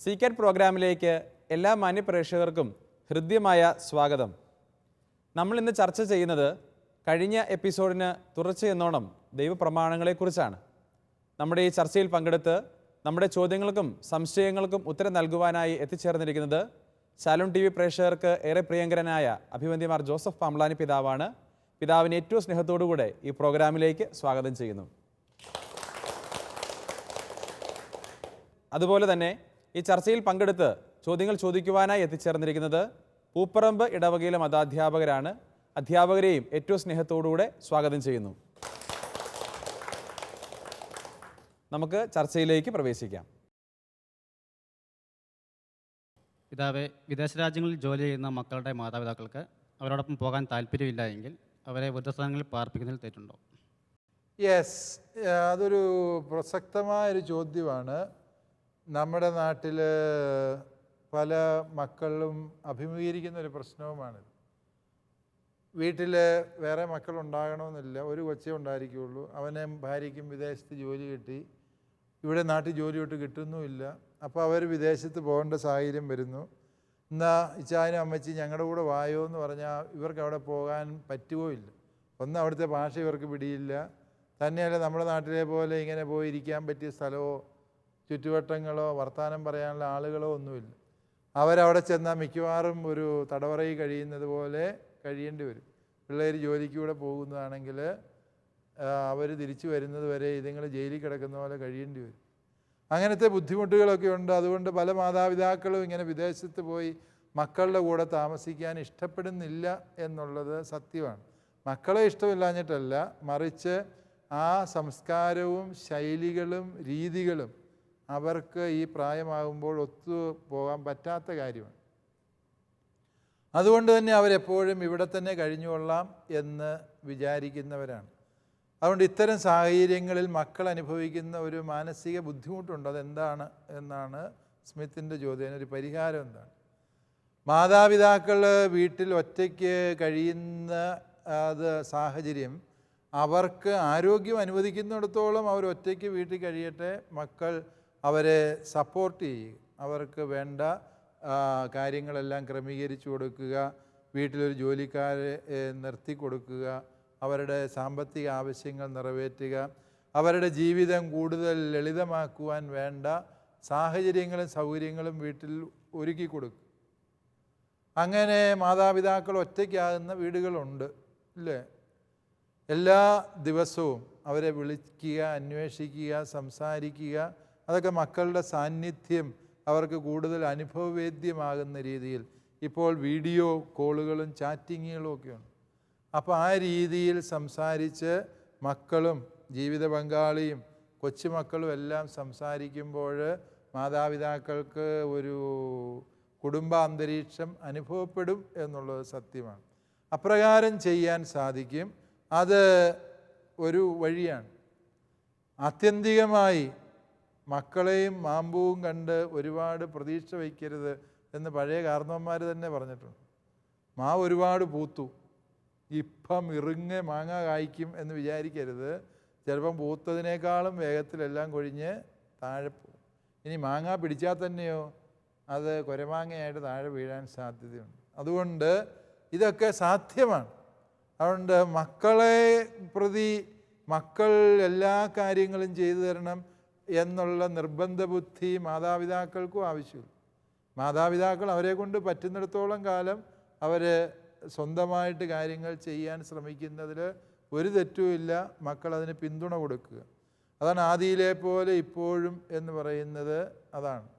സീക്രെറ്റ് പ്രോഗ്രാമിലേക്ക് എല്ലാ മാന്യപ്രേക്ഷകർക്കും ഹൃദ്യമായ സ്വാഗതം. നമ്മളിന്ന് ചർച്ച ചെയ്യുന്നത് കഴിഞ്ഞ എപ്പിസോഡിന് തുടർച്ചയെന്നോണം ദൈവപ്രമാണങ്ങളെക്കുറിച്ചാണ്. നമ്മുടെ ഈ ചർച്ചയിൽ പങ്കെടുത്ത് നമ്മുടെ ചോദ്യങ്ങൾക്കും സംശയങ്ങൾക്കും ഉത്തരം നൽകുവാനായി എത്തിച്ചേർന്നിരിക്കുന്നത് ശാലോം TV പ്രേക്ഷകർക്ക് ഏറെ പ്രിയങ്കരനായ അഭിവന്ദ്യമാർ ജോസഫ് പാംബ്ലാനി പിതാവാണ്. പിതാവിനെ ഏറ്റവും സ്നേഹത്തോടുകൂടെ ഈ പ്രോഗ്രാമിലേക്ക് സ്വാഗതം ചെയ്യുന്നു. അതുപോലെ തന്നെ ഈ ചർച്ചയിൽ പങ്കെടുത്ത് ചോദ്യങ്ങൾ ചോദിക്കുവാനായി എത്തിച്ചേർന്നിരിക്കുന്നത് പൂപ്പറമ്പ് ഇടവകയിലെ മതാധ്യാപകരാണ്. അധ്യാപകരെയും ഏറ്റവും സ്നേഹത്തോടുകൂടെ സ്വാഗതം ചെയ്യുന്നു. നമുക്ക് ചർച്ചയിലേക്ക് പ്രവേശിക്കാം. പിതാവെ, വിദേശ രാജ്യങ്ങളിൽ ജോലി ചെയ്യുന്ന മക്കളുടെ മാതാപിതാക്കൾക്ക് അവരോടൊപ്പം പോകാൻ താല്പര്യമില്ല എങ്കിൽ അവരെ വൃദ്ധസ്ഥാനങ്ങളിൽ പാർപ്പിക്കുന്നതിൽ തെറ്റുണ്ടോ? യെസ്, അതൊരു പ്രസക്തമായൊരു ചോദ്യമാണ്. നമ്മുടെ നാട്ടിൽ പല മക്കളും അഭിമുഖീകരിക്കുന്ന ഒരു പ്രശ്നവുമാണിത്. വീട്ടിൽ വേറെ മക്കളുണ്ടാകണമെന്നില്ല, ഒരു കൊച്ചേ ഉണ്ടായിരിക്കുകയുള്ളൂ. അവനെ ഭാര്യയ്ക്കും വിദേശത്ത് ജോലി കിട്ടി, ഇവിടെ നാട്ടിൽ ജോലി തൊട്ട് കിട്ടുന്നുമില്ല. അപ്പോൾ അവർ വിദേശത്ത് പോകേണ്ട സാഹചര്യം വരുന്നു. എന്നാൽ ഇച്ചായനും അമ്മച്ചി ഞങ്ങളുടെ കൂടെ വായോ എന്ന് പറഞ്ഞാൽ ഇവർക്ക് അവിടെ പോകാൻ പറ്റുകയോ ഇല്ല. ഒന്ന്, അവിടുത്തെ ഭാഷ ഇവർക്ക് പിടിയില്ല. തന്നെയല്ല, നമ്മുടെ നാട്ടിലെ പോലെ ഇങ്ങനെ പോയിരിക്കാൻ പറ്റിയ സ്ഥലമോ ചുറ്റുവട്ടങ്ങളോ വർത്തമാനം പറയാനുള്ള ആളുകളോ ഒന്നുമില്ല. അവരവിടെ ചെന്നാൽ മിക്കവാറും ഒരു തടവറയിൽ കഴിയുന്നത് പോലെ കഴിയേണ്ടി വരും. പിള്ളേർ ജോലിക്ക് കൂടെ പോകുന്നതാണെങ്കിൽ അവർ തിരിച്ചു വരുന്നത് വരെ ഇതുങ്ങൾ ജയിലിൽ കിടക്കുന്ന പോലെ കഴിയേണ്ടി വരും. അങ്ങനത്തെ ബുദ്ധിമുട്ടുകളൊക്കെ ഉണ്ട്. അതുകൊണ്ട് പല മാതാപിതാക്കളും ഇങ്ങനെ വിദേശത്ത് പോയി മക്കളുടെ കൂടെ താമസിക്കാൻ ഇഷ്ടപ്പെടുന്നില്ല എന്നുള്ളത് സത്യമാണ്. മക്കളെ ഇഷ്ടമില്ലാഞ്ഞിട്ടല്ല, മറിച്ച് ആ സംസ്കാരവും ശൈലികളും രീതികളും അവർക്ക് ഈ പ്രായമാകുമ്പോൾ ഒത്തു പോകാൻ പറ്റാത്ത കാര്യമാണ്. അതുകൊണ്ട് തന്നെ അവരെപ്പോഴും ഇവിടെ തന്നെ കഴിഞ്ഞുകൊള്ളാം എന്ന് വിചാരിക്കുന്നവരാണ്. അതുകൊണ്ട് ഇത്തരം സാഹചര്യങ്ങളിൽ മക്കൾ അനുഭവിക്കുന്ന ഒരു മാനസിക ബുദ്ധിമുട്ടുണ്ട്. അതെന്താണ് എന്നാണ് സ്മിത്തിൻ്റെ ചോദ്യം. ഒരു പരിഹാരം എന്താണ്? മാതാപിതാക്കൾ വീട്ടിൽ ഒറ്റയ്ക്ക് കഴിയുന്ന സാഹചര്യം അവർക്ക് ആരോഗ്യം അനുവദിക്കുന്നിടത്തോളം അവർ ഒറ്റയ്ക്ക് വീട്ടിൽ കഴിയട്ടെ. മക്കൾ അവരെ സപ്പോർട്ട് ചെയ്യുക, അവർക്ക് വേണ്ട കാര്യങ്ങളെല്ലാം ക്രമീകരിച്ചു കൊടുക്കുക, വീട്ടിലൊരു ജോലിക്കാരെ നിർത്തി കൊടുക്കുക, അവരുടെ സാമ്പത്തിക ആവശ്യങ്ങൾ നിറവേറ്റുക, അവരുടെ ജീവിതം കൂടുതൽ ലളിതമാക്കുവാൻ വേണ്ട സാഹചര്യങ്ങളും സൗകര്യങ്ങളും വീട്ടിൽ ഒരുക്കി കൊടുക്കുക. അങ്ങനെ മാതാപിതാക്കൾ ഒറ്റയ്ക്കാകുന്ന വീടുകളുണ്ട്, ഇല്ലേ? എല്ലാ ദിവസവും അവരെ വിളിക്കുക, അന്വേഷിക്കുക, സംസാരിക്കുക. അതൊക്കെ മക്കളുടെ സാന്നിധ്യം അവർക്ക് കൂടുതൽ അനുഭവവേദ്യമാകുന്ന രീതിയിൽ ഇപ്പോൾ വീഡിയോ കോളുകളും ചാറ്റിങ്ങുകളും ഒക്കെയുണ്ട്. അപ്പോൾ ആ രീതിയിൽ സംസാരിച്ച് മക്കളും ജീവിത പങ്കാളിയും കൊച്ചുമക്കളും എല്ലാം സംസാരിക്കുമ്പോൾ മാതാപിതാക്കൾക്ക് ഒരു കുടുംബാന്തരീക്ഷം അനുഭവപ്പെടും എന്നുള്ളത് സത്യമാണ്. അപ്രകാരം ചെയ്യാൻ സാധിക്കും. അത് ഒരു വഴിയാണ്. ആത്യന്തികമായി മക്കളെയും മാമ്പൂവും കണ്ട് ഒരുപാട് പ്രതീക്ഷ വയ്ക്കരുത് എന്ന് പഴയ കാരണവന്മാർ തന്നെ പറഞ്ഞിട്ടുണ്ട്. മാവ് ഒരുപാട് പൂത്തു, ഇപ്പം ഇറുങ്ങെ മാങ്ങ കായ്ക്കും എന്ന് വിചാരിക്കരുത്. ചിലപ്പം പൂത്തതിനേക്കാളും വേഗത്തിലെല്ലാം കൊഴിഞ്ഞ് താഴെ പോകും. ഇനി മാങ്ങ പിടിച്ചാൽ തന്നെയോ അത് കുരമാങ്ങയായിട്ട് താഴെ വീഴാൻ സാധ്യതയുണ്ട്. അതുകൊണ്ട് ഇതൊക്കെ സാധ്യമാണ്. അതുകൊണ്ട് മക്കളെ പ്രതി മക്കൾ എല്ലാ കാര്യങ്ങളും ചെയ്തു തരണം എന്നുള്ള നിർബന്ധ ബുദ്ധി മാതാപിതാക്കൾക്കും ആവശ്യമില്ല. മാതാപിതാക്കൾ അവരെ കൊണ്ട് പറ്റുന്നിടത്തോളം കാലം അവർ സ്വന്തമായിട്ട് കാര്യങ്ങൾ ചെയ്യാൻ ശ്രമിക്കുന്നതിൽ ഒരു തെറ്റുമില്ല. മക്കൾ അതിന് പിന്തുണ കൊടുക്കുക. അതാണ് ആദിയിലെ പോലെ ഇപ്പോഴും എന്ന് പറയുന്നത്. അതാണ്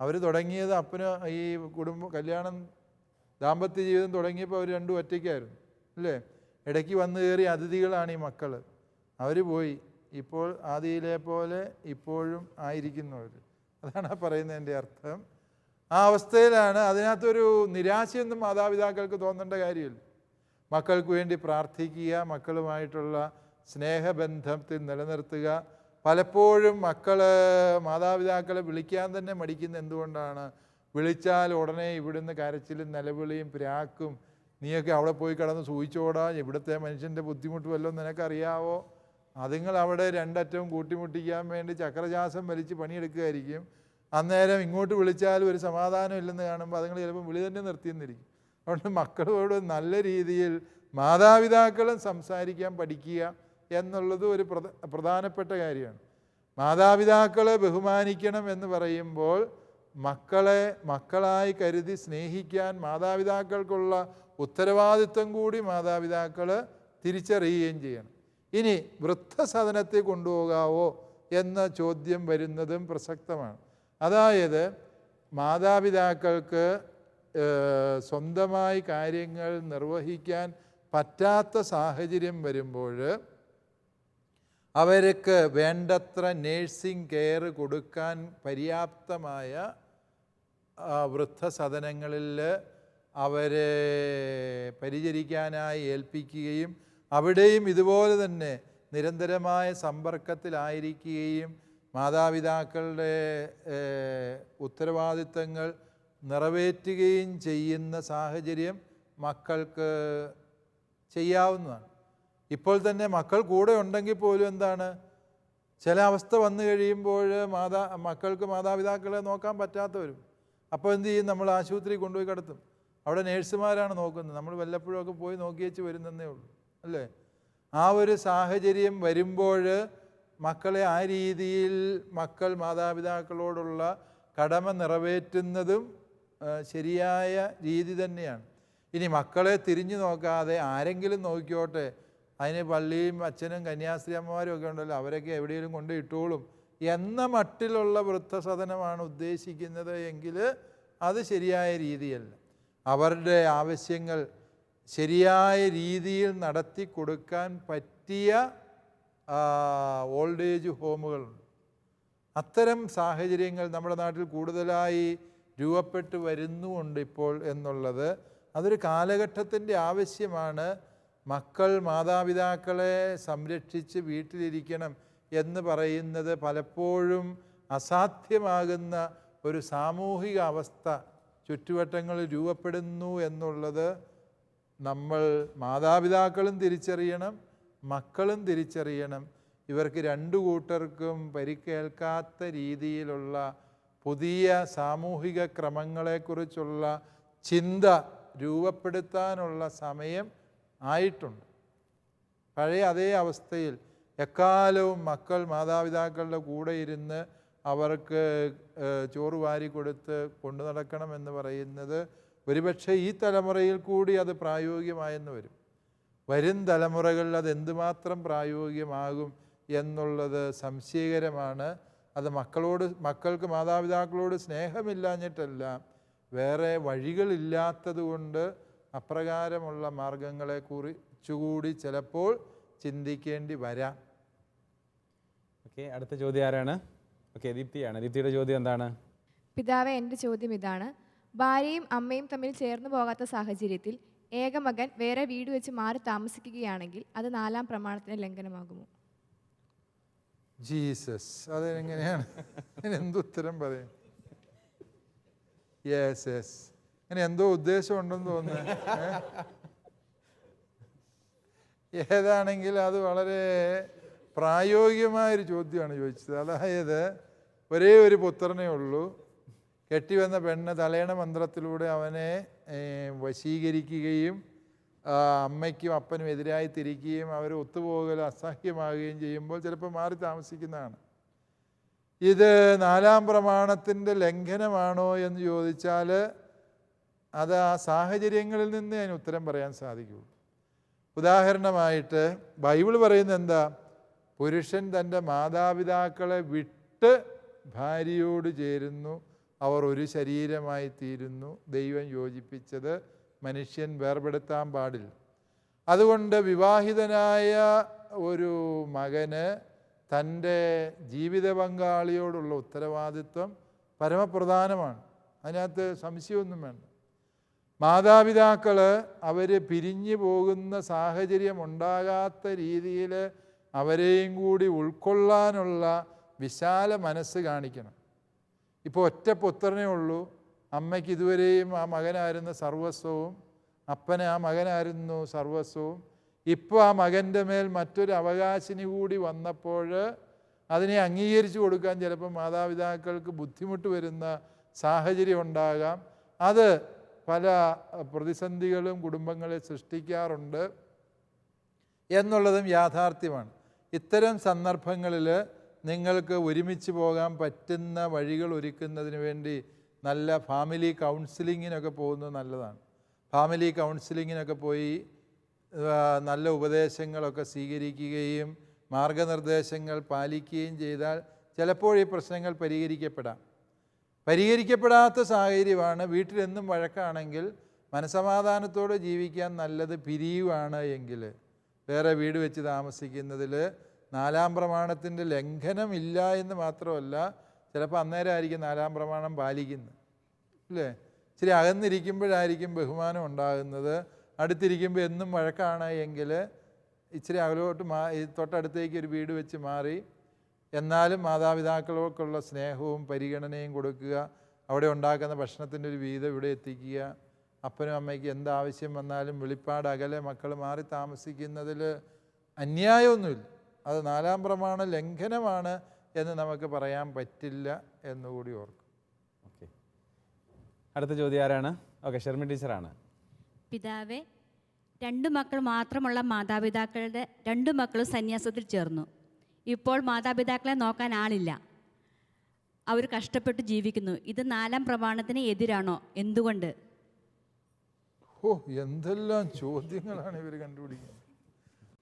അവർ തുടങ്ങിയത്. അപ്പന് ഈ കല്യാണം ദാമ്പത്യ ജീവിതം തുടങ്ങിയപ്പോൾ അവർ രണ്ടും ഒറ്റയ്ക്കായിരുന്നു, അല്ലേ? ഇടയ്ക്ക് വന്നു കയറിയ അതിഥികളാണ് ഈ മക്കൾ. അവർ പോയി. ഇപ്പോൾ ആദിയിലെ പോലെ ഇപ്പോഴും ആയിരിക്കുന്നവർ. അതാണ് പറയുന്നതിൻ്റെ അർത്ഥം. ആ അവസ്ഥയിലാണ്. അതിനകത്തൊരു നിരാശയൊന്നും മാതാപിതാക്കൾക്ക് തോന്നേണ്ട കാര്യമില്ല. മക്കൾക്ക് വേണ്ടി പ്രാർത്ഥിക്കുക, മക്കളുമായിട്ടുള്ള സ്നേഹബന്ധത്തിൽ നിലനിർത്തുക. പലപ്പോഴും മാതാപിതാക്കളെ വിളിക്കാൻ തന്നെ മടിക്കുന്ന എന്തുകൊണ്ടാണ്? വിളിച്ചാൽ ഉടനെ ഇവിടുന്ന് കരച്ചിലും നിലവിളിയും പ്രാക്കും. നീയൊക്കെ അവിടെ പോയി കിടന്ന് സൂഹിച്ചോടാ, ഇവിടുത്തെ മനുഷ്യൻ്റെ ബുദ്ധിമുട്ട് വല്ലതും നിനക്കറിയാവോ? അതുങ്ങൾ അവിടെ രണ്ടറ്റവും കൂട്ടിമുട്ടിക്കാൻ വേണ്ടി ചക്രചാസം വലിച്ച് പണിയെടുക്കുകയായിരിക്കും. അന്നേരം ഇങ്ങോട്ട് വിളിച്ചാലും ഒരു സമാധാനം ഇല്ലെന്ന് കാണുമ്പോൾ അതുങ്ങൾ ചിലപ്പോൾ വിളി തന്നെ നിർത്തിയെന്നിരിക്കും. അതുകൊണ്ട് മക്കളോട് നല്ല രീതിയിൽ മാതാപിതാക്കളും സംസാരിക്കാൻ പഠിക്കുക എന്നുള്ളത് ഒരു പ്രധാനപ്പെട്ട കാര്യമാണ്. മാതാപിതാക്കളെ ബഹുമാനിക്കണം എന്ന് പറയുമ്പോൾ മക്കളെ മക്കളായി കരുതി സ്നേഹിക്കാൻ മാതാപിതാക്കൾക്കുള്ള ഉത്തരവാദിത്വം കൂടി മാതാപിതാക്കൾ തിരിച്ചറിയുകയും ചെയ്യണം. ഇനി വൃദ്ധസദനത്തിൽ കൊണ്ടുപോകാവോ എന്ന ചോദ്യം വരുന്നതും പ്രസക്തമാണ്. അതായത് മാതാപിതാക്കൾക്ക് സ്വന്തമായി കാര്യങ്ങൾ നിർവഹിക്കാൻ പറ്റാത്ത സാഹചര്യം വരുമ്പോൾ അവർക്ക് വേണ്ടത്ര നേഴ്സിംഗ് കെയർ കൊടുക്കാൻ പര്യാപ്തമായ വൃദ്ധസദനങ്ങളിൽ അവരെ പരിചരിക്കാനായി ഏൽപ്പിക്കുകയും അവിടെയും ഇതുപോലെ തന്നെ നിരന്തരമായ സമ്പർക്കത്തിലായിരിക്കുകയും മാതാപിതാക്കളുടെ ഉത്തരവാദിത്തങ്ങൾ നിറവേറ്റുകയും ചെയ്യുന്ന സാഹചര്യം മക്കൾക്ക് ചെയ്യാവുന്നതാണ്. ഇപ്പോൾ തന്നെ മക്കൾ കൂടെ ഉണ്ടെങ്കിൽ പോലും എന്താണ്, ചില അവസ്ഥ വന്നു കഴിയുമ്പോൾ മക്കൾക്ക് മാതാപിതാക്കളെ നോക്കാൻ പറ്റാത്തവരും. അപ്പോൾ എന്ത് ചെയ്യും? നമ്മൾ ആശുപത്രി കൊണ്ടുപോയി കിടത്തും. അവിടെ നേഴ്സുമാരാണ് നോക്കുന്നത്. നമ്മൾ വല്ലപ്പോഴൊക്കെ പോയി നോക്കിയേച്ച് വരുന്നതേ ഉള്ളൂ, അല്ലേ? ആ ഒരു സാഹചര്യം വരുമ്പോൾ മക്കളെ ആ രീതിയിൽ മക്കൾ മാതാപിതാക്കളോടുള്ള കടമ നിറവേറ്റുന്നതും ശരിയായ രീതി തന്നെയാണ്. ഇനി മക്കളെ തിരിഞ്ഞു നോക്കാതെ ആരെങ്കിലും നോക്കിയോട്ടെ, അതിന് പള്ളിയും അച്ഛനും കന്യാസ്ത്രീ അമ്മമാരും ഒക്കെ ഉണ്ടല്ലോ, അവരൊക്കെ എവിടെയെങ്കിലും കൊണ്ട് ഇട്ടോളും എന്ന മട്ടിലുള്ള വൃദ്ധസദനമാണ് ഉദ്ദേശിക്കുന്നത് എങ്കിൽ അത് ശരിയായ രീതിയല്ല. അവരുടെ ആവശ്യങ്ങൾ ശരിയായ രീതിയിൽ നടത്തി കൊടുക്കാൻ പറ്റിയ ഓൾഡ് ഏജ് ഹോമുകളുണ്ട്. അത്തരം സാഹചര്യങ്ങൾ നമ്മുടെ നാട്ടിൽ കൂടുതലായി രൂപപ്പെട്ട് വരുന്നുമുണ്ട് ഇപ്പോൾ എന്നുള്ളത് അതൊരു കാലഘട്ടത്തിൻ്റെ ആവശ്യമാണ്. മക്കൾ മാതാപിതാക്കളെ സംരക്ഷിച്ച് വീട്ടിലിരിക്കണം എന്ന് പറയുന്നത് പലപ്പോഴും അസാധ്യമാകുന്ന ഒരു സാമൂഹിക അവസ്ഥ ചുറ്റുവട്ടങ്ങളിൽ രൂപപ്പെടുന്നു എന്നുള്ളത് നമ്മൾ മാതാപിതാക്കളും തിരിച്ചറിയണം, മക്കളും തിരിച്ചറിയണം. ഇവർക്ക് രണ്ടു കൂട്ടർക്കും പരിക്കേൽക്കാത്ത രീതിയിലുള്ള പുതിയ സാമൂഹിക ക്രമങ്ങളെക്കുറിച്ചുള്ള ചിന്ത രൂപപ്പെടുത്താനുള്ള സമയം ആയിട്ടുണ്ട്. പഴയ അതേ അവസ്ഥയിൽ എക്കാലവും മക്കൾ മാതാപിതാക്കളുടെ കൂടെ ഇരുന്ന് അവർക്ക് ചോറ് വാരി കൊടുത്ത് കൊണ്ടു നടക്കണമെന്ന് പറയുന്നത് ഒരുപക്ഷെ ഈ തലമുറയിൽ കൂടി അത് പ്രായോഗികമായെന്ന് വരും. വരും തലമുറകളിൽ അത് എന്തുമാത്രം പ്രായോഗികമാകും എന്നുള്ളത് സംശയകരമാണ്. അത് മക്കൾക്ക് മാതാപിതാക്കളോട് സ്നേഹമില്ലാഞ്ഞിട്ടല്ല, വേറെ വഴികളില്ലാത്തത് കൊണ്ട് അപ്രകാരമുള്ള മാർഗങ്ങളെ കുറിച്ചുകൂടി ചിലപ്പോൾ ചിന്തിക്കേണ്ടി വരാം. ഓക്കെ, അടുത്ത ചോദ്യം ആരാണ്? ഓക്കെ, ദീപ്തിയാണ്. ദീപ്തിയുടെ ചോദ്യം എന്താണ്? പിതാവേ, എൻ്റെ ചോദ്യം ഇതാണ്. ഭാര്യയും അമ്മയും തമ്മിൽ ചേർന്ന് പോകാത്ത സാഹചര്യത്തിൽ ഏകമകൻ വേറെ വീട് വെച്ച് മാറി താമസിക്കുകയാണെങ്കിൽ അത് 4-ാം പ്രമാണത്തിന് ലംഘനമാകുമോ? ജീസസ്, അതെങ്ങനെയാണ്? എന്തുത്തരം പറയും? യെസ്, അങ്ങനെ എന്തോ ഉദ്ദേശം ഉണ്ടെന്ന് തോന്നുന്നു. ഏതാണെങ്കിൽ അത് വളരെ പ്രായോഗികമായൊരു ചോദ്യമാണ് ചോദിച്ചത്. അതായത് ഒരേ ഒരു പുത്രനേ ഉള്ളൂ. കെട്ടിവന്ന പെണ്ണ് തലയണ മന്ത്രത്തിലൂടെ അവനെ വശീകരിക്കുകയും അമ്മയ്ക്കും അപ്പനും എതിരായി തിരിക്കുകയും അവർ ഒത്തുപോകൽ അസഹ്യമാകുകയും ചെയ്യുമ്പോൾ ചിലപ്പോൾ മാറി താമസിക്കുന്നതാണ്. ഇത് 4-ാം പ്രമാണത്തിൻ്റെ ലംഘനമാണോ എന്ന് ചോദിച്ചാൽ അത് ആ സാഹചര്യങ്ങളിൽ നിന്ന് അതിന് ഉത്തരം പറയാൻ സാധിക്കുള്ളൂ. ഉദാഹരണമായിട്ട് ബൈബിൾ പറയുന്നത് എന്താ? പുരുഷൻ തൻ്റെ മാതാപിതാക്കളെ വിട്ട് ഭാര്യയോട് ചേരുന്നു, അവർ ഒരു ശരീരമായി തീരുന്നു. ദൈവം യോജിപ്പിച്ചത് മനുഷ്യൻ വേർപെടുത്താൻ പാടില്ല. അതുകൊണ്ട് വിവാഹിതനായ ഒരു മകന് തൻ്റെ ജീവിത പങ്കാളിയോടുള്ള ഉത്തരവാദിത്വം പരമപ്രധാനമാണ്. അതിനകത്ത് സംശയമൊന്നും വേണ്ട. മാതാപിതാക്കൾ അവർ പിരിഞ്ഞു പോകുന്ന സാഹചര്യം ഉണ്ടാകാത്ത രീതിയിൽ അവരെയും കൂടി ഉൾക്കൊള്ളാനുള്ള വിശാല മനസ്സ് കാണിക്കണം. ഇപ്പോൾ ഒറ്റ പുത്രനേ ഉള്ളൂ. അമ്മയ്ക്ക് ഇതുവരെയും ആ മകനായിരുന്നു സർവസ്വവും, അപ്പന് ആ മകനായിരുന്നു സർവസ്വവും. ഇപ്പോൾ ആ മകൻ്റെ മേൽ മറ്റൊരു അവകാശിനി കൂടി വന്നപ്പോൾ അതിനെ അംഗീകരിച്ചു കൊടുക്കാൻ ചിലപ്പോൾ മാതാപിതാക്കൾക്ക് ബുദ്ധിമുട്ട് വരുന്ന സാഹചര്യം ഉണ്ടാകാം. അത് പല പ്രതിസന്ധികളും കുടുംബങ്ങളെ സൃഷ്ടിക്കാറുണ്ട് എന്നുള്ളതും യാഥാർത്ഥ്യമാണ്. ഇത്തരം സന്ദർഭങ്ങളിൽ നിങ്ങൾക്ക് ഒരുമിച്ച് പോകാൻ പറ്റുന്ന വഴികൾ ഒരുക്കുന്നതിന് വേണ്ടി നല്ല ഫാമിലി കൗൺസിലിങ്ങിനൊക്കെ പോകുന്നത് നല്ലതാണ്. ഫാമിലി കൗൺസിലിങ്ങിനൊക്കെ പോയി നല്ല ഉപദേശങ്ങളൊക്കെ സ്വീകരിക്കുകയും മാർഗനിർദ്ദേശങ്ങൾ പാലിക്കുകയും ചെയ്താൽ ചിലപ്പോൾ ഈ പ്രശ്നങ്ങൾ പരിഹരിക്കപ്പെടാം. പരിഹരിക്കപ്പെടാത്ത സാഹചര്യമാണ് വീട്ടിലെന്നും വഴക്കാണെങ്കിൽ മനസമാധാനത്തോടെ ജീവിക്കാൻ നല്ലത് പിരിയുവാണ് എങ്കിൽ വേറെ വീട് വെച്ച് താമസിക്കുന്നതിൽ 4-ാം പ്രമാണത്തിൻ്റെ ലംഘനമില്ല എന്ന് മാത്രമല്ല, ചിലപ്പോൾ അന്നേരമായിരിക്കും 4-ാം പ്രമാണം പാലിക്കുന്നത്, അല്ലേ? ഇച്ചിരി അകന്നിരിക്കുമ്പോഴായിരിക്കും ബഹുമാനം ഉണ്ടാകുന്നത്. അടുത്തിരിക്കുമ്പോൾ എന്നും വഴക്കാണ് എങ്കിൽ ഇച്ചിരി അകലോട്ട് തൊട്ടടുത്തേക്ക് ഒരു വീട് വെച്ച് മാറി എന്നാലും മാതാപിതാക്കൾക്കുള്ള സ്നേഹവും പരിഗണനയും കൊടുക്കുക. അവിടെ ഉണ്ടാക്കുന്ന ഭക്ഷണത്തിൻ്റെ ഒരു വീതം ഇവിടെ എത്തിക്കുക. അപ്പനും അമ്മയ്ക്ക് എന്താവശ്യം വന്നാലും വെളിപ്പാട് അകലെ മക്കൾ മാറി താമസിക്കുന്നതിൽ അന്യായമൊന്നുമില്ല. അത് 4-ാം പ്രമാണ ലംഘനമാണ് എന്ന് നമുക്ക് പറയാൻ പറ്റില്ല എന്നുകൂടി ഓർക്കും. ഓക്കെ, അടുത്ത ചോദ്യം ആരാണ്? ഓക്കെ, ഷെർമി ടീച്ചറാണ്. പിതാവേ, 2 മക്കൾ മാത്രമുള്ള മാതാപിതാക്കളുടെ 2 മക്കളും സന്യാസത്തിൽ ചേർന്നു. ഇപ്പോൾ മാതാപിതാക്കളെ നോക്കാൻ ആളില്ല. അവർ കഷ്ടപ്പെട്ട് ജീവിക്കുന്നു. ഇത് 4-ാം പ്രമാണത്തിന് എതിരാണോ? എന്തുകൊണ്ട്? എന്തെല്ലാം ചോദ്യങ്ങളാണ് ഇവർ കണ്ടുപിടിക്കുന്നത്.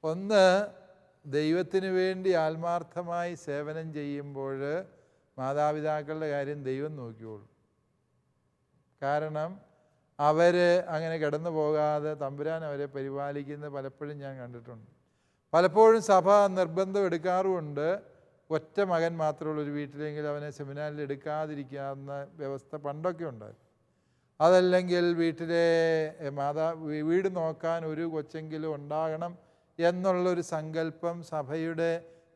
ഒന്ന്, ദൈവത്തിന് വേണ്ടി ആത്മാർത്ഥമായി സേവനം ചെയ്യുമ്പോൾ മാതാപിതാക്കളുടെ കാര്യം ദൈവം നോക്കിയോളും. കാരണം അവർ അങ്ങനെ കിടന്നു പോകാതെ തമ്പുരാൻ അവരെ പരിപാലിക്കുന്നത് പലപ്പോഴും ഞാൻ കണ്ടിട്ടുണ്ട്. പലപ്പോഴും സഭ നിർബന്ധം എടുക്കാറുമുണ്ട്. ഒറ്റ മകൻ മാത്രമുള്ള ഒരു വീട്ടിലെങ്കിൽ അവനെ സെമിനാരിൽ എടുക്കാതിരിക്കാവുന്ന വ്യവസ്ഥ പണ്ടൊക്കെ ഉണ്ടായിരുന്നു. അതല്ലെങ്കിൽ വീട്ടിലെ വീട് നോക്കാൻ ഒരു കൊച്ചെങ്കിലും ഉണ്ടാകണം എന്നുള്ളൊരു സങ്കല്പം സഭയുടെ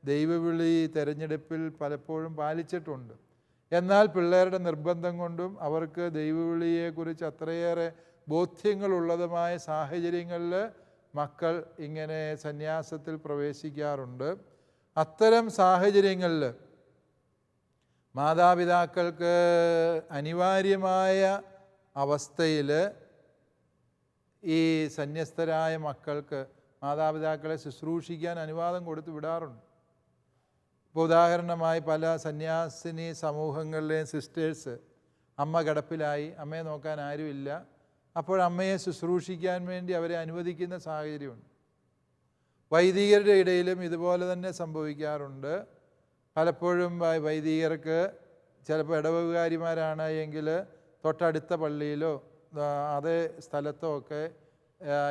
ദൈവവിളി തെരഞ്ഞെടുപ്പിൽ പലപ്പോഴും പാലിച്ചിട്ടുണ്ട്. എന്നാൽ പിള്ളേരുടെ നിർബന്ധം കൊണ്ടും അവർക്ക് ദൈവവിളിയെക്കുറിച്ച് അത്രയേറെ ബോധ്യങ്ങളുള്ളതുമായ സാഹചര്യങ്ങളിൽ മക്കൾ ഇങ്ങനെ സന്യാസത്തിൽ പ്രവേശിക്കാറുണ്ട്. അത്തരം സാഹചര്യങ്ങളിൽ മാതാപിതാക്കൾക്ക് അനിവാര്യമായ അവസ്ഥയിൽ ഈ സന്യസ്തരായ മക്കൾക്ക് മാതാപിതാക്കളെ ശുശ്രൂഷിക്കാൻ അനുവാദം കൊടുത്ത് വിടാറുണ്ട്. ഇപ്പോൾ ഉദാഹരണമായി പല സന്യാസിനി സമൂഹങ്ങളിലെയും സിസ്റ്റേഴ്സ് അമ്മ കിടപ്പിലായി, അമ്മയെ നോക്കാൻ ആരുമില്ല, അപ്പോൾ അമ്മയെ ശുശ്രൂഷിക്കാൻ വേണ്ടി അവരെ അനുവദിക്കുന്ന സാഹചര്യമുണ്ട്. വൈദികരുടെ ഇടയിലും ഇതുപോലെ തന്നെ സംഭവിക്കാറുണ്ട്. പലപ്പോഴും വൈദികർക്ക് ചിലപ്പോൾ ഇടവകാരിമാരാണ് എങ്കിൽ തൊട്ടടുത്ത പള്ളിയിലോ അതേ സ്ഥലത്തോ ഒക്കെ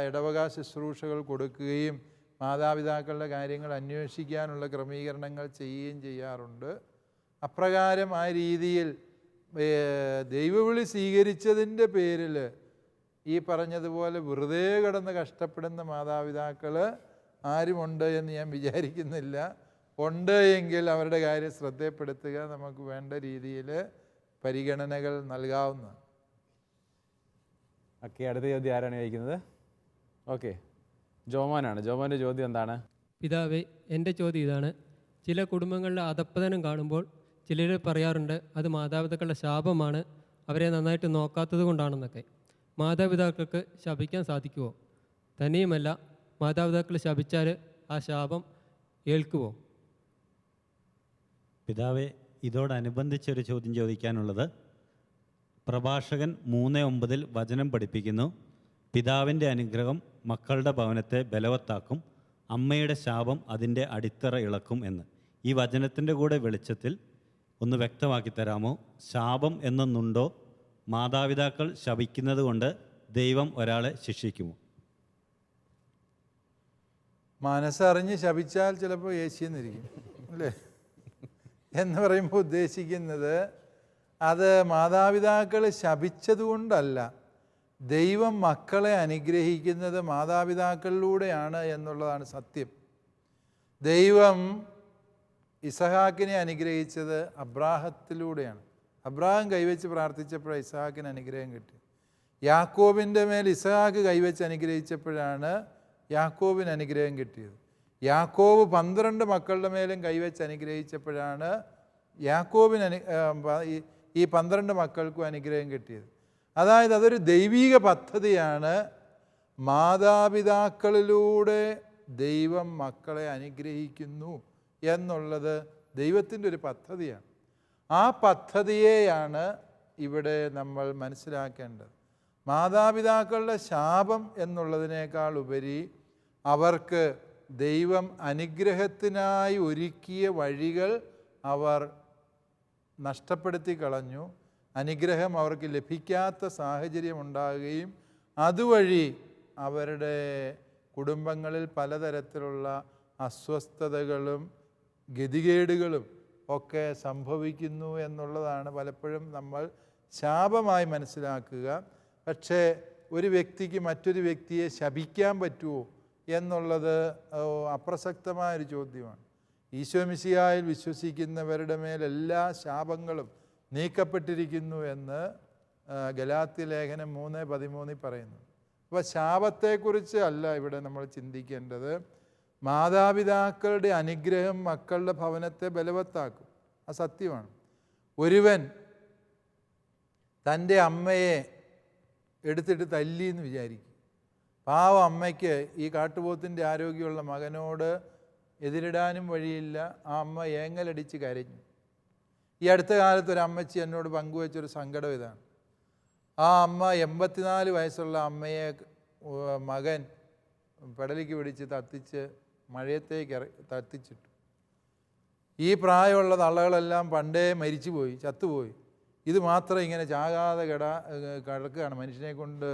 ഇടവക ശുശ്രൂഷകൾ കൊടുക്കുകയും മാതാപിതാക്കളുടെ കാര്യങ്ങൾ അന്വേഷിക്കാനുള്ള ക്രമീകരണങ്ങൾ ചെയ്യുകയും ചെയ്യാറുണ്ട്. അപ്രകാരം ആ രീതിയിൽ ദൈവവിളി സ്വീകരിച്ചതിൻ്റെ പേരിൽ ഈ പറഞ്ഞതുപോലെ വെറുതെ കിടന്ന് കഷ്ടപ്പെടുന്ന മാതാപിതാക്കൾ ആരുമുണ്ട് എന്ന് ഞാൻ വിചാരിക്കുന്നില്ല. ഉണ്ട് എങ്കിൽ അവരുടെ കാര്യം ശ്രദ്ധപ്പെടുത്തുക, നമുക്ക് വേണ്ട രീതിയിൽ പരിഗണനകൾ നൽകാവുന്നതാണ്. ഓക്കെ, അടുത്ത ചോദ്യം ആരാണ് ചോദിക്കുന്നത്? ഓക്കെ, ജോമോനാണ്. ജോമോൻ്റെ ചോദ്യം എന്താണ്? പിതാവേ, എൻ്റെ ചോദ്യം ഇതാണ്. ചില കുടുംബങ്ങളിലെ അധപ്പതനം കാണുമ്പോൾ ചിലർ പറയാറുണ്ട് അത് മാതാപിതാക്കളുടെ ശാപമാണ്, അവരെ നന്നായിട്ട് നോക്കാത്തത് കൊണ്ടാണെന്നൊക്കെ. മാതാപിതാക്കൾക്ക് ശപിക്കാൻ സാധിക്കുമോ? തന്നെയുമല്ല, മാതാപിതാക്കൾ ശപിച്ചാൽ ആ ശാപം ഏൽക്കുമോ? പിതാവെ, ഇതോടനുബന്ധിച്ചൊരു ചോദ്യം ചോദിക്കാനുള്ളത്, പ്രഭാഷകൻ 3:9 വചനം പഠിപ്പിക്കുന്നു, പിതാവിൻ്റെ അനുഗ്രഹം മക്കളുടെ ഭവനത്തെ ബലവത്താക്കും, അമ്മയുടെ ശാപം അതിൻ്റെ അടിത്തറ ഇളക്കും എന്ന്. ഈ വചനത്തിൻ്റെ കൂടെ വെളിച്ചത്തിൽ ഒന്ന് വ്യക്തമാക്കി തരാമോ? ശാപം എന്നൊന്നുണ്ടോ? മാതാപിതാക്കൾ ശപിക്കുന്നത് കൊണ്ട് ദൈവം ഒരാളെ ശിക്ഷിക്കുമോ? മനസ്സറിഞ്ഞ് ശപിച്ചാൽ ചിലപ്പോൾ യേശിയെന്നിരിക്കും, അല്ലേ? എന്ന് പറയുമ്പോൾ ഉദ്ദേശിക്കുന്നത് അത് മാതാപിതാക്കൾ ശപിച്ചതുകൊണ്ടല്ല, ദൈവം മക്കളെ അനുഗ്രഹിക്കുന്നത് മാതാപിതാക്കളിലൂടെയാണ് എന്നുള്ളതാണ് സത്യം. ദൈവം ഇസഹാക്കിനെ അനുഗ്രഹിച്ചത് അബ്രാഹത്തിലൂടെയാണ്. അബ്രാഹം കൈവച്ച് പ്രാർത്ഥിച്ചപ്പോഴാണ് ഇസഹാക്കിന് അനുഗ്രഹം കിട്ടി. യാക്കോബിൻ്റെ മേൽ ഇസഹാക്ക് കൈവച്ച് അനുഗ്രഹിച്ചപ്പോഴാണ് യാക്കോബിന് അനുഗ്രഹം കിട്ടിയത്. യാക്കോബ് 12 മക്കളുടെ മേലും കൈവച്ച് അനുഗ്രഹിച്ചപ്പോഴാണ് യാക്കോബിന് ഈ 12 മക്കൾക്കും അനുഗ്രഹം കിട്ടിയത്. അതായത് അതൊരു ദൈവിക പദ്ധതിയാണ്. മാതാപിതാക്കളിലൂടെ ദൈവം മക്കളെ അനുഗ്രഹിക്കുന്നു എന്നുള്ളത് ദൈവത്തിൻ്റെ ഒരു പദ്ധതിയാണ്. ആ പദ്ധതിയെയാണ് ഇവിടെ നമ്മൾ മനസ്സിലാക്കേണ്ടത്. മാതാപിതാക്കളുടെ ശാപം എന്നുള്ളതിനേക്കാൾ ഉപരി അവർക്ക് ദൈവം അനുഗ്രഹത്തിനായി ഒരുക്കിയ വഴികൾ അവർ നഷ്ടപ്പെടുത്തി കളഞ്ഞു. അനുഗ്രഹം അവർക്ക് ലഭിക്കാത്ത സാഹചര്യം ഉണ്ടാകുകയും അതുവഴി അവരുടെ കുടുംബങ്ങളിൽ പലതരത്തിലുള്ള അസ്വസ്ഥതകളും ഗതികേടുകളും ഒക്കെ സംഭവിക്കുന്നു എന്നുള്ളതാണ് പലപ്പോഴും നമ്മൾ ശാപമായി മനസ്സിലാക്കുക. പക്ഷേ ഒരു വ്യക്തിക്ക് മറ്റൊരു വ്യക്തിയെ ശപിക്കാൻ പറ്റുമോ എന്നുള്ളത് അപ്രസക്തമായൊരു ചോദ്യമാണ്. ഈശോ മിശിഹായിൽ വിശ്വസിക്കുന്നവരുടെ മേൽ എല്ലാ ശാപങ്ങളും നീക്കപ്പെട്ടിരിക്കുന്നു എന്ന് ഗലാത്യ ലേഖനം 3:13 പറയുന്നു. അപ്പോൾ ശാപത്തെക്കുറിച്ച് അല്ല ഇവിടെ നമ്മൾ ചിന്തിക്കേണ്ടത്. മാതാപിതാക്കളുടെ അനുഗ്രഹം മക്കളുടെ ഭവനത്തെ ബലവത്താക്കും. അത് സത്യമാണ്. ഒരുവൻ തൻ്റെ അമ്മയെ എടുത്തിട്ട് തല്ലി എന്ന് വിചാരിക്കും. പാവ അമ്മയ്ക്ക് ഈ കാട്ടുപോത്തിൻ്റെ ആരോഗ്യമുള്ള മകനോട് എതിരിടാനും വഴിയില്ല. ആ അമ്മ ഏങ്ങലടിച്ച് കരഞ്ഞു. ഈ അടുത്ത കാലത്ത് ഒരു അമ്മച്ചി എന്നോട് പങ്കുവെച്ചൊരു സങ്കടം ഇതാണ്. ആ അമ്മ 84 വയസ്സുള്ള അമ്മയെ മകൻ പെടലിക്ക് പിടിച്ച് തത്തിച്ച് മഴയത്തേക്ക് തത്തിച്ചിട്ടു. ഈ പ്രായമുള്ള തള്ളകളെല്ലാം പണ്ടേ മരിച്ചുപോയി, ചത്തുപോയി. ഇത് മാത്രം ഇങ്ങനെ ചാകാതെ കിടക്കുകയാണ്. മനുഷ്യനെ കൊണ്ട്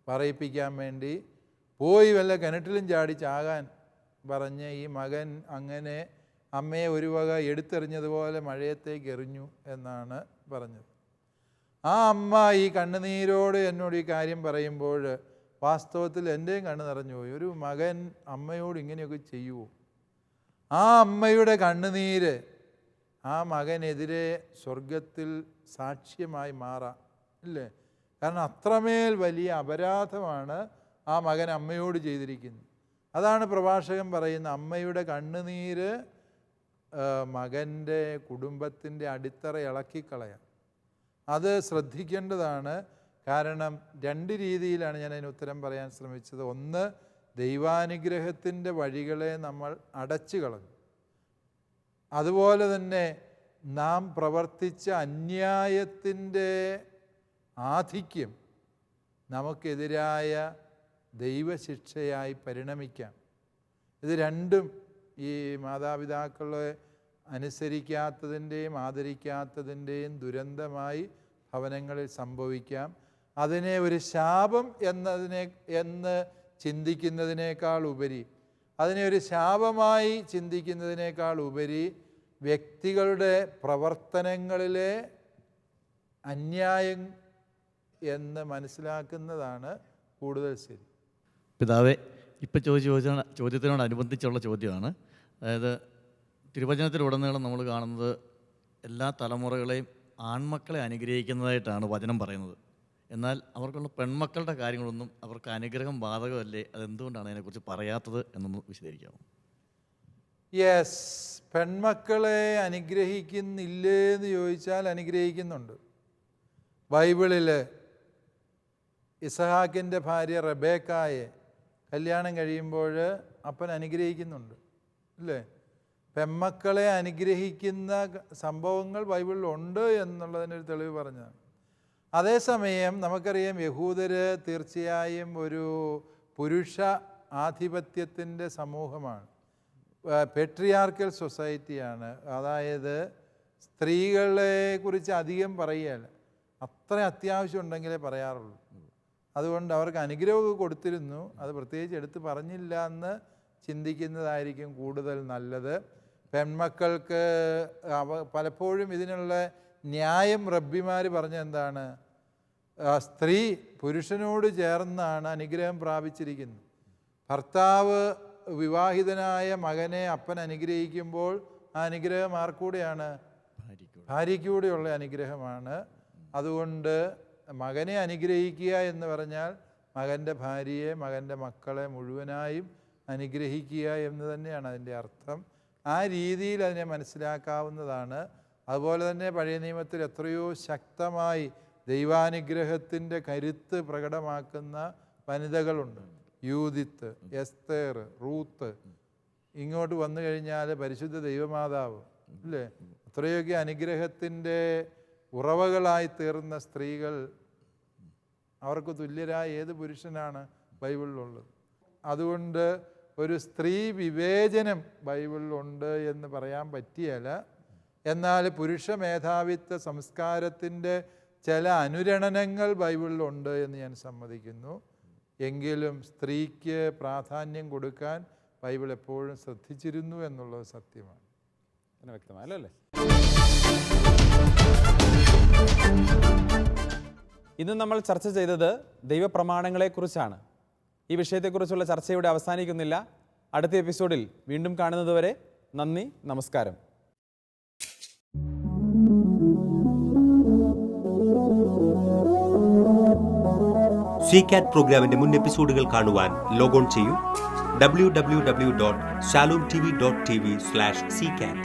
പറയിപ്പിക്കാൻ വേണ്ടി പോയി വല്ല കിണറ്റിലും ചാടി ചാകാൻ പറഞ്ഞ് ഈ മകൻ അങ്ങനെ അമ്മയെ ഒരു വക എടുത്തെറിഞ്ഞതുപോലെ മഴയത്തേക്ക് എറിഞ്ഞു എന്നാണ് പറഞ്ഞത്. ആ അമ്മ ഈ കണ്ണുനീരോട് എന്നോട് ഈ കാര്യം പറയുമ്പോൾ വാസ്തവത്തിൽ എൻ്റെയും കണ്ണ് നിറഞ്ഞുപോയി. ഒരു മകൻ അമ്മയോട് ഇങ്ങനെയൊക്കെ ചെയ്യുമോ? ആ അമ്മയുടെ കണ്ണുനീര് ആ മകനെതിരെ സ്വർഗത്തിൽ സാക്ഷ്യമായി മാറാം, ഇല്ലേ? കാരണം അത്രമേൽ വലിയ അപരാധമാണ് ആ മകൻ അമ്മയോട് ചെയ്തിരിക്കുന്നത്. അതാണ് പ്രഭാഷകൻ പറയുന്ന അമ്മയുടെ കണ്ണുനീര് മകൻ്റെ കുടുംബത്തിൻ്റെ അടിത്തറ ഇളക്കിക്കളയാം. അത് ശ്രദ്ധിക്കേണ്ടതാണ്. കാരണം 2 രീതിയിലാണ് ഞാൻ അതിന് ഉത്തരം പറയാൻ ശ്രമിച്ചത്. ഒന്ന്, ദൈവാനുഗ്രഹത്തിൻ്റെ വഴികളെ നമ്മൾ അടച്ചു കളഞ്ഞു. അതുപോലെ തന്നെ നാം പ്രവർത്തിച്ച അന്യായത്തിൻ്റെ ആധിക്യം നമുക്കെതിരായ ദൈവശിക്ഷയായി പരിണമിക്കാം. ഇത് രണ്ടും ഈ മാതാപിതാക്കളെ അനുസരിക്കാത്തതിൻ്റെയും ആദരിക്കാത്തതിൻ്റെയും ദുരന്തമായി ഭവനങ്ങളിൽ സംഭവിക്കാം. അതിനെ ഒരു ശാപം എന്ന് ചിന്തിക്കുന്നതിനേക്കാൾ ഉപരി, അതിനെ ഒരു ശാപമായി ചിന്തിക്കുന്നതിനേക്കാൾ ഉപരി വ്യക്തികളുടെ പ്രവർത്തനങ്ങളിലെ അന്യായം എന്ന് മനസ്സിലാക്കുന്നതാണ് കൂടുതൽ ശരി. പിതാവേ, ഇപ്പം ചോദ്യത്തിനോടനുബന്ധിച്ചുള്ള ചോദ്യമാണ്. അതായത് തിരുവചനത്തിലുടനീളം നമ്മൾ കാണുന്നത് എല്ലാ തലമുറകളെയും ആൺമക്കളെ അനുഗ്രഹിക്കുന്നതായിട്ടാണ് വചനം പറയുന്നത്. എന്നാൽ അവർക്കുള്ള പെൺമക്കളുടെ കാര്യങ്ങളൊന്നും അവർക്ക് അനുഗ്രഹം ബാധകമല്ലേ? അതെന്തുകൊണ്ടാണ് അതിനെക്കുറിച്ച് പറയാത്തത് എന്നൊന്ന് വിശദീകരിക്കാമോ? യെസ്, പെൺമക്കളെ അനുഗ്രഹിക്കുന്നില്ലേ എന്ന് ചോദിച്ചാൽ അനുഗ്രഹിക്കുന്നുണ്ട്. ബൈബിളിൽ ഇസഹാക്കിൻ്റെ ഭാര്യ റബേക്കായെ കല്യാണം കഴിയുമ്പോൾ അപ്പൻ അനുഗ്രഹിക്കുന്നുണ്ട്, ഇല്ലേ? പെൺമക്കളെ അനുഗ്രഹിക്കുന്ന സംഭവങ്ങൾ ബൈബിളിലുണ്ട് എന്നുള്ളതിനൊരു തെളിവ് പറഞ്ഞതാണ്. അതേസമയം നമുക്കറിയാം യഹൂദര് തീർച്ചയായും ഒരു പുരുഷ ആധിപത്യത്തിൻ്റെ സമൂഹമാണ്, പെട്രിയാർക്കൽ സൊസൈറ്റിയാണ്. അതായത് സ്ത്രീകളെ കുറിച്ച് അധികം പറയുകയല്ല, അത്ര അത്യാവശ്യം ഉണ്ടെങ്കിലേ പറയാറുള്ളൂ. അതുകൊണ്ട് അവർക്ക് അനുഗ്രഹമൊക്കെ കൊടുത്തിരുന്നു, അത് പ്രത്യേകിച്ച് എടുത്ത് പറഞ്ഞില്ല എന്ന് ചിന്തിക്കുന്നതായിരിക്കും കൂടുതൽ നല്ലത്. പെൺമക്കൾക്ക് പലപ്പോഴും ഇതിനുള്ള ന്യായം റബ്ബിമാർ പറഞ്ഞ എന്താണ്? സ്ത്രീ പുരുഷനോട് ചേർന്നാണ് അനുഗ്രഹം പ്രാപിച്ചിരിക്കുന്നത്. ഭർത്താവ് വിവാഹിതനായ മകനെ അപ്പൻ അനുഗ്രഹിക്കുമ്പോൾ ആ അനുഗ്രഹം ആർക്കൂടെയാണ്? ഭാര്യയ്ക്കൂടെയുള്ള അനുഗ്രഹമാണ്. അതുകൊണ്ട് മകനെ അനുഗ്രഹിക്കുക എന്ന് പറഞ്ഞാൽ മകൻ്റെ ഭാര്യയെ, മകൻ്റെ മക്കളെ മുഴുവനായും അനുഗ്രഹിക്കുക എന്ന് തന്നെയാണ് അതിൻ്റെ അർത്ഥം. ആ രീതിയിൽ അതിനെ മനസ്സിലാക്കാവുന്നതാണ്. അതുപോലെ തന്നെ പഴയ നിയമത്തിൽ എത്രയോ ശക്തമായി ദൈവാനുഗ്രഹത്തിൻ്റെ കരുത്ത് പ്രകടമാക്കുന്ന വനിതകളുണ്ട്. യൂദിത്ത്, എസ്തേർ, റൂത്ത്, ഇങ്ങോട്ട് വന്നു കഴിഞ്ഞാൽ പരിശുദ്ധ ദൈവമാതാവ്, അല്ലേ? അത്രയൊക്കെ അനുഗ്രഹത്തിൻ്റെ ഉറവകളായി തീർന്ന സ്ത്രീകൾ, അവർക്ക് തുല്യരായ ഏത് പുരുഷനാണ് ബൈബിളിലുള്ളത്? അതുകൊണ്ട് ഒരു സ്ത്രീ വിവേചനം ബൈബിളിലുണ്ട് എന്ന് പറയാൻ പറ്റിയല്ല. എന്നാൽ പുരുഷ മേധാവിത്വ സംസ്കാരത്തിൻ്റെ ചില അനുരണനങ്ങൾ ബൈബിളിലുണ്ട് എന്ന് ഞാൻ സമ്മതിക്കുന്നു. എങ്കിലും സ്ത്രീക്ക് പ്രാധാന്യം കൊടുക്കാൻ ബൈബിൾ എപ്പോഴും ശ്രദ്ധിച്ചിരുന്നു എന്നുള്ളത് സത്യമാണ്. വ്യക്തമായല്ലോ അല്ലേ? ഇന്ന് നമ്മൾ ചർച്ച ചെയ്തത് ദൈവപ്രമാണങ്ങളെക്കുറിച്ചാണ്. ഈ വിഷയത്തെക്കുറിച്ചുള്ള ചർച്ച ഇവിടെ അവസാനിക്കുന്നില്ല. അടുത്ത എപ്പിസോഡിൽ വീണ്ടും കാണുന്നതുവരെ നന്ദി, നമസ്കാരം. CCAT പ്രോഗ്രാമിന്റെ മുൻ എപ്പിസോഡുകൾ കാണുവാൻ ലോഗോൺ ചെയ്യൂ www.shalomtv.tv/ccat.